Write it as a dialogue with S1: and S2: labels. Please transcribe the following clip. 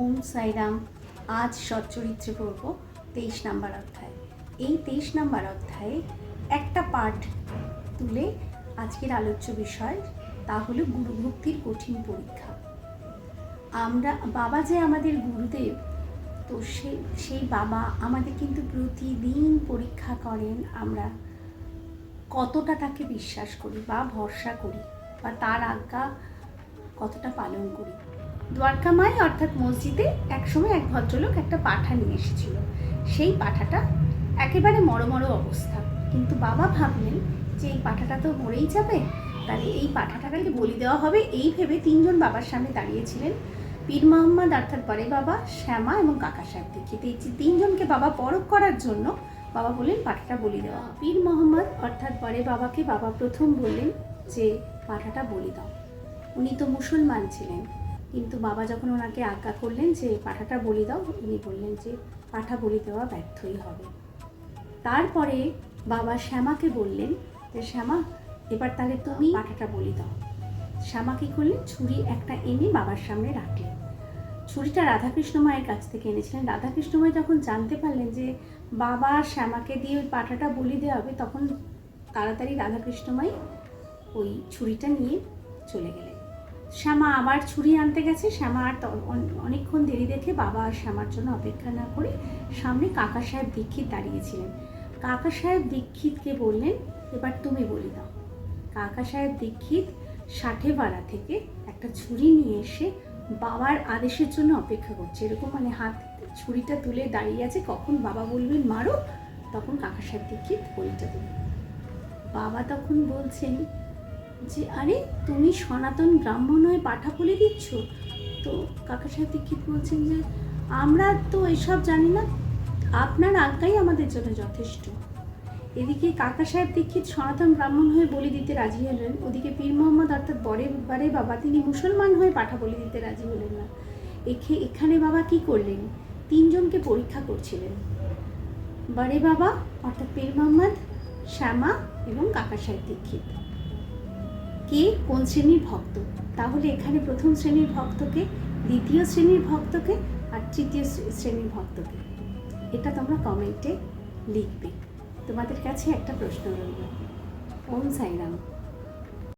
S1: ওম সাইরাম। আজ সচ্চরিত্রে পড়ব 23 নম্বর অধ্যায়। এই 23 নম্বর অধ্যায়ে একটা পাঠ তুলে আজকের আলোচ্য বিষয়, তা হলো গুরুভক্তির কঠিন পরীক্ষা। আমরা বাবা যে আমাদের গুরুদেব, তো সেই বাবা আমাদের কিন্তু প্রতিদিন পরীক্ষা করেন আমরা কতটা তাকে বিশ্বাস করি বা ভরসা করি বা তার আজ্ঞা কতটা পালন করি। দ্বারকামায় অর্থাৎ মসজিদে একসময় এক ভদ্রলোক একটা পাঁঠা নিয়ে এসেছিল। সেই পাঁঠাটা একেবারে মরমর অবস্থা, কিন্তু বাবা ভাবলেন যে এই পাঁঠাটা তো মরেই যাবে, তাহলে এই পাঁঠাটাকে বলি দেওয়া হবে। এই ভেবে তিনজন বাবার সামনে দাঁড়িয়েছিলেন, পীর মোহাম্মদ অর্থাৎ বড়ে বাবা, শ্যামা এবং কাকা সাহেব দীক্ষিত। এই তিনজনকে বাবা পরখ করার জন্য বাবা বললেন পাঁঠাটা বলি দেওয়া। পীর মোহাম্মদ অর্থাৎ বড়ে বাবাকে বাবা প্রথম বললেন যে পাঁঠাটা বলি দাও। উনি তো মুসলমান ছিলেন, কিন্তু বাবা যখন ওনাকে আজ্ঞা করলেন যে পাঁঠাটা বলি দাও, উনি বললেন যে পাঁঠা বলি দেওয়া ব্যর্থই হবে। তারপরে বাবা শ্যামাকে বললেন যে শ্যামা, এবার তাহলে তুমি পাঁঠাটা বলি দাও। শ্যামা কী করলেন, ছুরি একটা এনে বাবার সামনে রাখলেন। ছুরিটা রাধাকৃষ্ণ মায়ের কাছ থেকে এনেছিলেন। রাধাকৃষ্ণ মাই যখন জানতে পারলেন যে বাবা শ্যামাকে দিয়ে ওই পাঁঠাটা বলি দেওয়া হবে, তখন তাড়াতাড়ি রাধাকৃষ্ণ মাই ওই ছুরিটা নিয়ে চলে গেলেন। শ্যামা আবার ছুরি আনতে গেছে। শ্যামা আর অনেকক্ষণ দেরি দেখে বাবা আর শ্যামার জন্য অপেক্ষা না করে সামনে কাকা সাহেব দীক্ষিত দাঁড়িয়েছিলেন। কাকা সাহেব দীক্ষিতকে বললেন, এবার তুমি বলি দাও। কাকা সাহেব দীক্ষিত ষাঠেপাড়া থেকে একটা ছুরি নিয়ে এসে বাবার আদেশের জন্য অপেক্ষা করছে, এরকম মানে হাত ছুরিটা তুলে দাঁড়িয়ে আছে, কখন বাবা বলবেন মারো, তখন কাকা সাহেব দীক্ষিত বলিটা দেবেন। বাবা তখন বলছেন যে আরে তুমি সনাতন ব্রাহ্মণ হয়ে পাঁঠা বলে দিচ্ছ? তো কাকা সাহেব দীক্ষিত বলছেন যে আমরা তো এসব জানি না, আপনার আজ্ঞাই আমাদের জন্য যথেষ্ট। এদিকে কাকা সাহেব দীক্ষিত সনাতন ব্রাহ্মণ হয়ে বলি দিতে রাজি হলেন, ওদিকে পীর মোহাম্মদ অর্থাৎ বড়ে বাবা তিনি মুসলমান হয়ে পাঁঠা বলি দিতে রাজি হলেন না। এখানে বাবা কি করলেন, তিনজনকে পরীক্ষা করছিলেন, বড়ে বাবা অর্থাৎ পীর মোহাম্মদ, শ্যামা এবং কাকা সাহেব দীক্ষিত। কে কোন শ্রেণীর ভক্ত? তাহলে এখানে প্রথম শ্রেণীর ভক্তকে, দ্বিতীয় শ্রেণীর ভক্তকে আর তৃতীয় শ্রেণীর ভক্তকে, এটা তোমরা কমেন্টে লিখবে। তোমাদের কাছে একটা প্রশ্ন রইল। ওম সাইরাম।